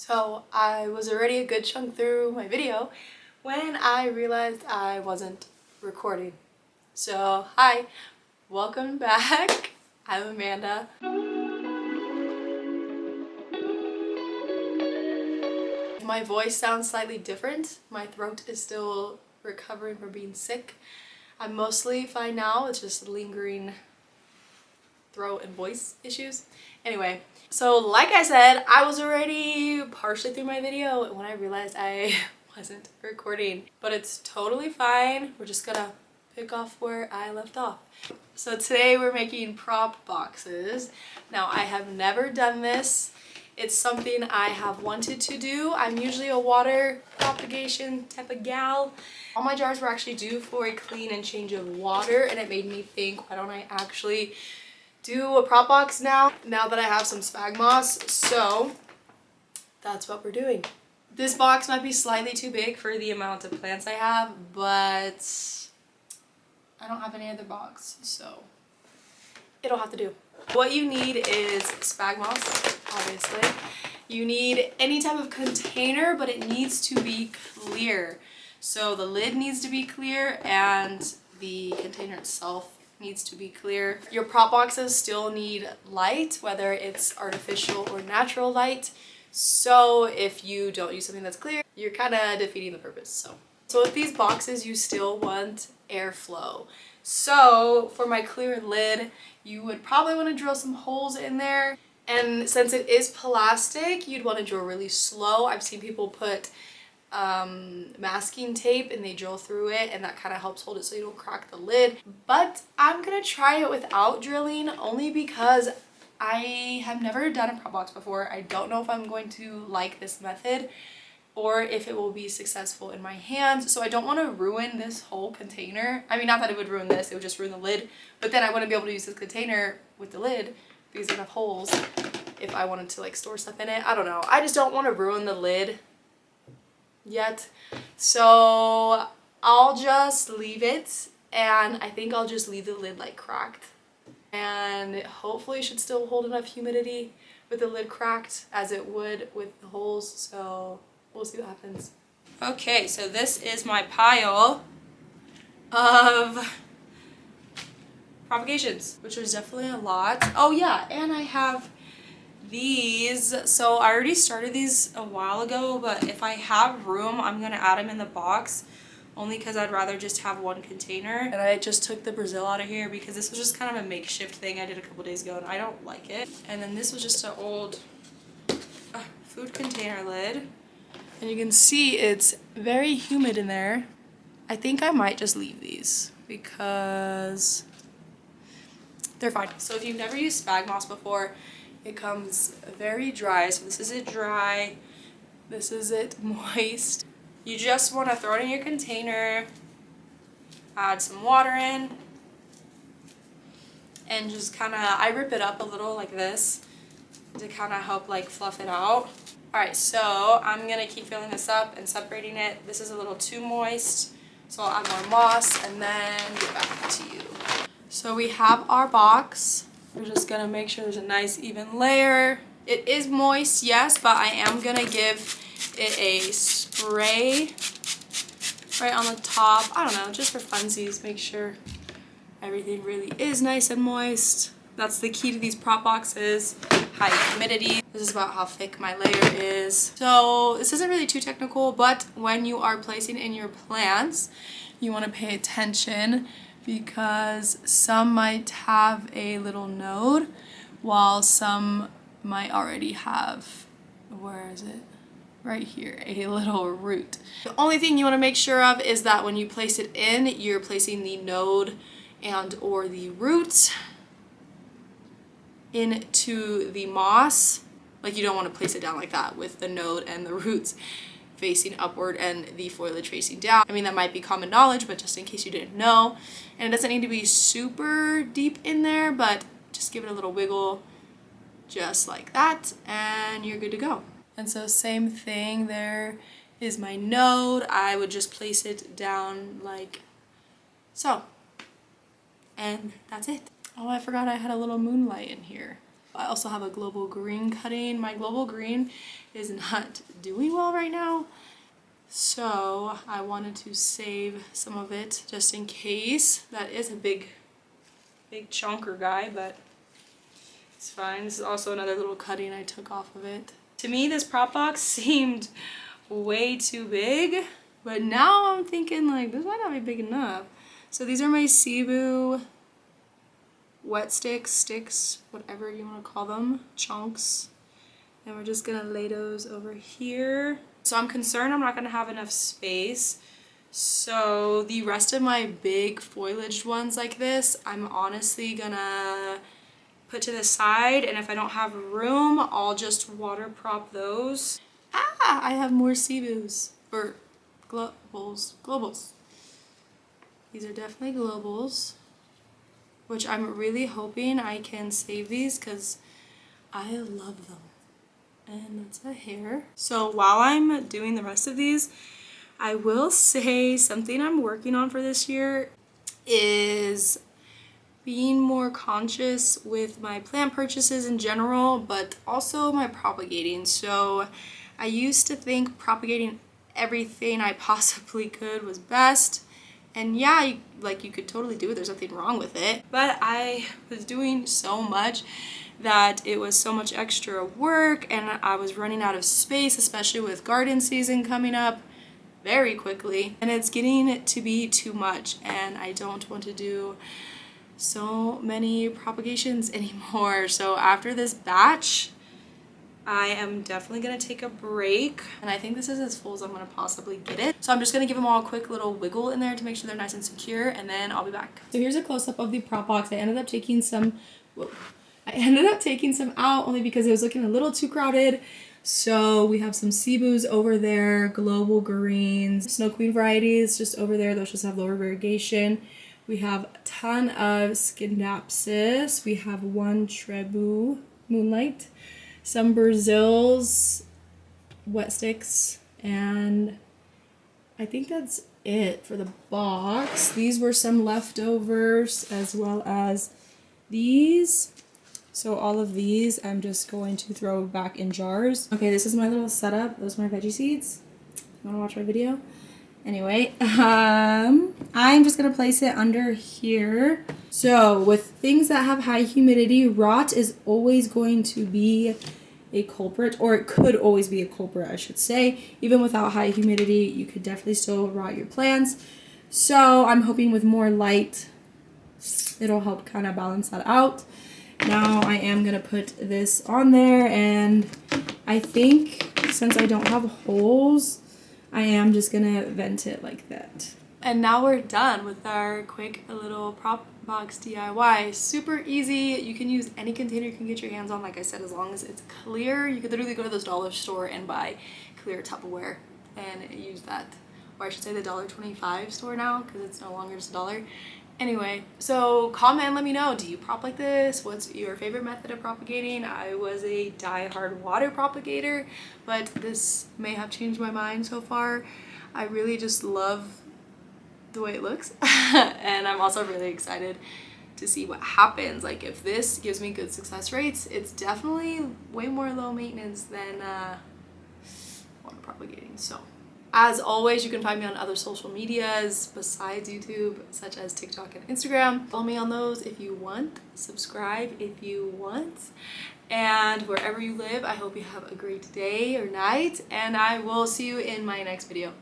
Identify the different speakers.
Speaker 1: So I was already a good chunk through my video when I realized I wasn't recording. So hi, welcome back. I'm Amanda. My voice sounds slightly different. My throat is still recovering from being sick. I'm mostly fine now, it's just lingering throat and voice issues. Anyway, so like I said, I was already partially through my video when I realized I wasn't recording, but it's totally fine. We're just gonna pick off where I left off. So today we're making prop boxes. Now I have never done this. It's something I have wanted to do. I'm usually a water propagation type of gal. All my jars were actually due for a clean and change of water, and it made me think, why don't I actually do a prop box now that I have some spag moss? So that's what we're doing. This box might be slightly too big for the amount of plants I have, but I don't have any other box, so it'll have to do. What you need is spag moss, obviously. You need any type of container, but it needs to be clear. So the lid needs to be clear and the container itself needs to be clear. Your prop boxes still need light, whether it's artificial or natural light. So if you don't use something that's clear, you're kind of defeating the purpose. So with these boxes, you still want airflow. So for my clear lid, you would probably want to drill some holes in there. And since it is plastic, you'd want to drill really slow. I've seen people put masking tape and they drill through it, and that kind of helps hold it so you don't crack the lid. But I'm gonna try it without drilling, only because I have never done a prop box before. I don't know if I'm going to like this method or if it will be successful in my hands. So I don't want to ruin this whole container. I mean, not that it would ruin this, it would just ruin the lid, but then I wouldn't be able to use this container with the lid because it would have holes if I wanted to like store stuff in it. I don't know. I just don't want to ruin the lid yet. So I'll just leave it, and I think I'll just leave the lid like cracked. And it hopefully should still hold enough humidity with the lid cracked as it would with the holes. So we'll see what happens. Okay, so this is my pile of propagations, which was definitely a lot. Oh yeah, and I have these. So I already started these a while ago, but if I have room, I'm gonna add them in the box, only because I'd rather just have one container. And I just took the Brazil out of here because this was just kind of a makeshift thing I did a couple days ago and I don't like it. And then this was just an old food container lid. And you can see it's very humid in there. I think I might just leave these because they're fine. So if you've never used spag moss before, it comes very dry. So this is it dry, this is it moist. You just want to throw it in your container, add some water in, and just kind of, I rip it up a little like this to kind of help like fluff it out. Alright, so I'm going to keep filling this up and separating it. This is a little too moist, so I'll add more moss and then get back to you. So we have our box. We're just gonna make sure there's a nice even layer. It is moist, yes, but I am gonna give it a spray right on the top. I don't know, just for funsies, make sure everything really is nice and moist. That's the key to these prop boxes, high humidity. This is about how thick my layer is. So this isn't really too technical, but when you are placing in your plants, you wanna pay attention because some might have a little node while some might already have, where is it? Right here, a little root. The only thing you want to make sure of is that when you place it in, you're placing the node and or the root into the moss. Like you don't want to place it down like that with the node and the roots facing upward and the foliage facing down. I mean, that might be common knowledge, but just in case you didn't know. And it doesn't need to be super deep in there, but just give it a little wiggle just like that and you're good to go. And so same thing, there is my node. I would just place it down like so. And that's it. Oh, I forgot I had a little moonlight in here. I also have a global green cutting. My global green is not doing well right now, so I wanted to save some of it just in case. That is a big chunker guy, but it's fine. This is also another little cutting I took off of it. To me, this prop box seemed way too big, but now I'm thinking like this might not be big enough. So these are my Cebu wet sticks, whatever you want to call them, chunks. And we're just gonna lay those over here. So I'm concerned I'm not gonna have enough space. So the rest of my big foliaged ones like this, I'm honestly gonna put to the side, and if I don't have room, I'll just water prop those. Ah, I have more Cebus, or globals. These are definitely globals, which I'm really hoping I can save these because I love them. And that's a hair. So while I'm doing the rest of these, I will say something I'm working on for this year is being more conscious with my plant purchases in general, but also my propagating. So I used to think propagating everything I possibly could was best. And yeah, you could totally do it. There's nothing wrong with it. But I was doing so much that it was so much extra work, and I was running out of space, especially with garden season coming up very quickly. And it's getting to be too much, and I don't want to do so many propagations anymore. So after this batch, I am definitely gonna take a break, and I think this is as full as I'm gonna possibly get it. So I'm just gonna give them all a quick little wiggle in there to make sure they're nice and secure, and then I'll be back. So here's a close-up of the prop box. I ended up taking some out only because it was looking a little too crowded. So we have some Cebus over there, global greens, Snow Queen varieties just over there. Those just have lower variegation. We have a ton of Scindapsus. We have one Trebu Moonlight, some Brazils, wet sticks, and I think that's it for the box. These were some leftovers as well as these. So all of these I'm just going to throw back in jars. Okay, this is my little setup. Those are my veggie seeds. You wanna watch my video? Anyway, I'm just gonna place it under here. So with things that have high humidity, rot is always going to be a culprit, or it could always be a culprit, I should say. Even without high humidity, you could definitely still rot your plants. So I'm hoping with more light, it'll help kind of balance that out. Now I am gonna put this on there, and I think since I don't have holes, I am just gonna vent it like that. And now we're done with our quick little prop box DIY. Super easy. You can use any container you can get your hands on, like I said, as long as it's clear. You could literally go to this dollar store and buy clear Tupperware and use that. Or I should say the $1.25 store now, because it's no longer just $1. Anyway, so comment and let me know, do you prop like this? What's your favorite method of propagating? I was a die-hard water propagator, but this may have changed my mind so far. I really just love the way it looks, and I'm also really excited to see what happens. Like, if this gives me good success rates, it's definitely way more low maintenance than water propagating. So as always, you can find me on other social medias besides YouTube, such as TikTok and Instagram. Follow me on those if you want. Subscribe if you want. And wherever you live, I hope you have a great day or night, and I will see you in my next video.